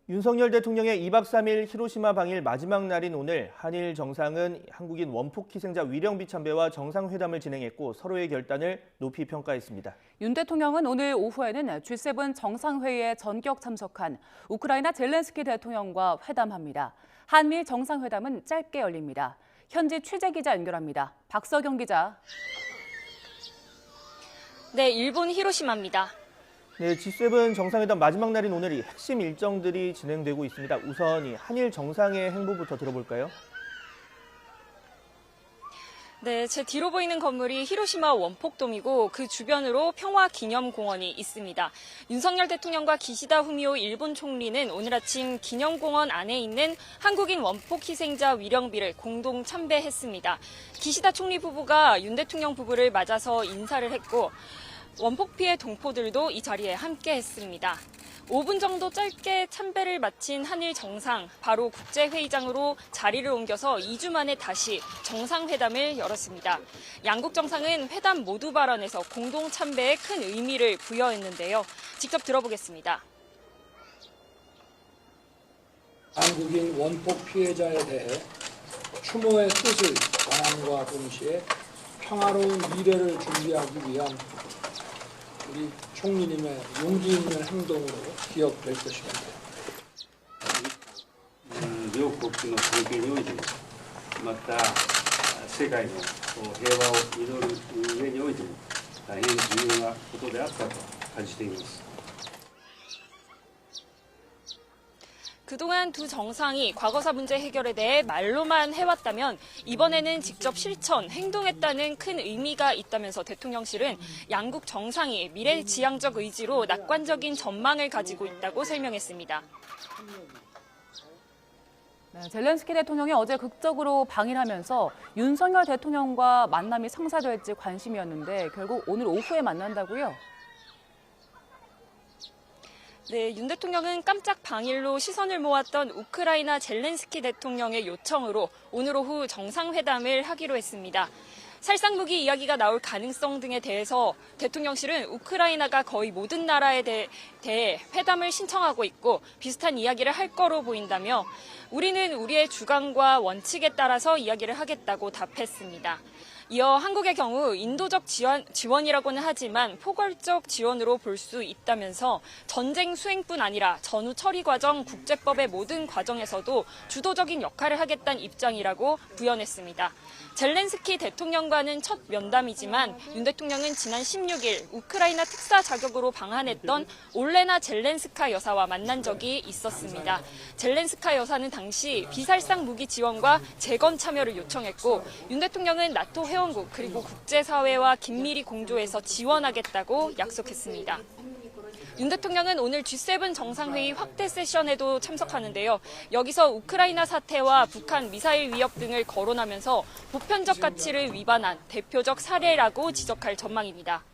윤석열 대통령의 2박 3일 히로시마 방일 마지막 날인 오늘 한일 정상은 한국인 원폭 희생자 위령비 참배와 정상회담을 진행했고 서로의 결단을 높이 평가했습니다. 윤 대통령은 오늘 오후에는 G7 정상회의에 전격 참석한 우크라이나 젤렌스키 대통령과 회담합니다. 한미일 정상회담은 짧게 열립니다. 현지 취재기자 연결합니다. 박서경 기자. 네, 일본 히로시마입니다. 네, G7 정상회담 마지막 날인 오늘 이 핵심 일정들이 진행되고 있습니다. 우선 이 한일 정상의 행보부터 들어볼까요? 네, 제 뒤로 보이는 건물이 히로시마 원폭돔이고 그 주변으로 평화기념공원이 있습니다. 윤석열 대통령과 기시다 후미오 일본 총리는 오늘 아침 기념공원 안에 있는 한국인 원폭 희생자 위령비를 공동 참배했습니다. 기시다 총리 부부가 윤 대통령 부부를 맞아서 인사를 했고 원폭 피해 동포들도 이 자리에 함께했습니다. 5분 정도 짧게 참배를 마친 한일 정상, 바로 국제회의장으로 자리를 옮겨서 2주 만에 다시 정상회담을 열었습니다. 양국 정상은 회담 모두 발언에서 공동 참배에 큰 의미를 부여했는데요. 직접 들어보겠습니다. 한국인 원폭 피해자에 대해 추모의 뜻을 전함과 동시에 평화로운 미래를 준비하기 위한 우리 총리님의 용기 있는 행동으로 기억될 것입니다. 両国の関係においても、また世界の平和を祈る上においても大変重要なことであったと感じています。 그동안 두 정상이 과거사 문제 해결에 대해 말로만 해왔다면 이번에는 직접 실천, 행동했다는 큰 의미가 있다면서 대통령실은 양국 정상이 미래지향적 의지로 낙관적인 전망을 가지고 있다고 설명했습니다. 네, 젤렌스키 대통령이 어제 극적으로 방일하면서 윤석열 대통령과 만남이 성사될지 관심이었는데 결국 오늘 오후에 만난다고요? 네, 윤 대통령은 깜짝 방일로 시선을 모았던 우크라이나 젤렌스키 대통령의 요청으로 오늘 오후 정상회담을 하기로 했습니다. 살상무기 이야기가 나올 가능성 등에 대해서 대통령실은 우크라이나가 거의 모든 나라에 대해 회담을 신청하고 있고 비슷한 이야기를 할 거로 보인다며 우리는 우리의 주관과 원칙에 따라서 이야기를 하겠다고 답했습니다. 이어 한국의 경우 인도적 지원이라고는 하지만 포괄적 지원으로 볼 수 있다면서 전쟁 수행뿐 아니라 전후 처리 과정, 국제법의 모든 과정에서도 주도적인 역할을 하겠다는 입장이라고 부연했습니다. 젤렌스키 대통령과는 첫 면담이지만 윤 대통령은 지난 16일 우크라이나 특사 자격으로 방한했던 올레나 젤렌스카 여사와 만난 적이 있었습니다. 젤렌스카 여사는 당시 비살상 무기 지원과 재건 참여를 요청했고 윤 대통령은 나토 회원국 그리고 국제사회와 긴밀히 공조해서 지원하겠다고 약속했습니다. 윤 대통령은 오늘 G7 정상회의 확대 세션에도 참석하는데요. 여기서 우크라이나 사태와 북한 미사일 위협 등을 거론하면서 보편적 가치를 위반한 대표적 사례라고 지적할 전망입니다.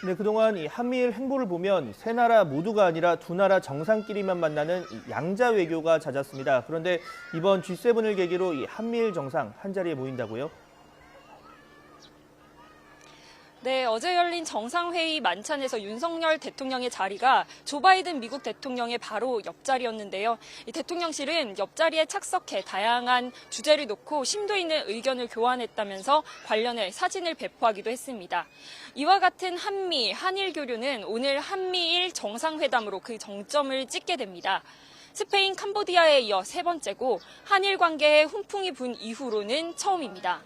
네, 그동안 이 한미일 행보를 보면 세 나라 모두가 아니라 두 나라 정상끼리만 만나는 양자 외교가 잦았습니다. 그런데 이번 G7을 계기로 이 한미일 정상 한자리에 모인다고요? 네, 어제 열린 정상회의 만찬에서 윤석열 대통령의 자리가 조 바이든 미국 대통령의 바로 옆자리였는데요. 이 대통령실은 옆자리에 착석해 다양한 주제를 놓고 심도 있는 의견을 교환했다면서 관련해 사진을 배포하기도 했습니다. 이와 같은 한일 교류는 오늘 한미일 정상회담으로 그 정점을 찍게 됩니다. 스페인, 캄보디아에 이어 세 번째고 한일 관계에 훈풍이 분 이후로는 처음입니다.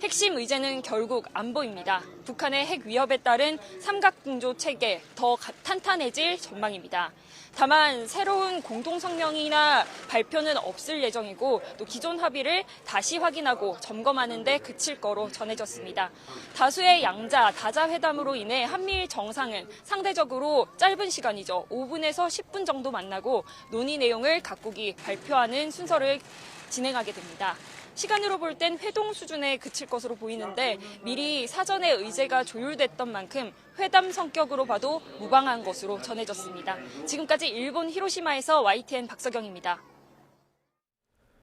핵심 의제는 결국 안보입니다. 북한의 핵 위협에 따른 삼각공조 체계 더 탄탄해질 전망입니다. 다만 새로운 공동성명이나 발표는 없을 예정이고 또 기존 합의를 다시 확인하고 점검하는 데 그칠 거로 전해졌습니다. 다수의 양자, 다자 회담으로 인해 한미일 정상은 상대적으로 짧은 시간이죠. 5분에서 10분 정도 만나고 논의 내용을 각국이 발표하는 순서를 진행하게 됩니다. 시간으로 볼 땐 회동 수준에 그칠 것으로 보이는데 미리 사전에 의제가 조율됐던 만큼 회담 성격으로 봐도 무방한 것으로 전해졌습니다. 지금까지 일본 히로시마에서 YTN 박서경입니다.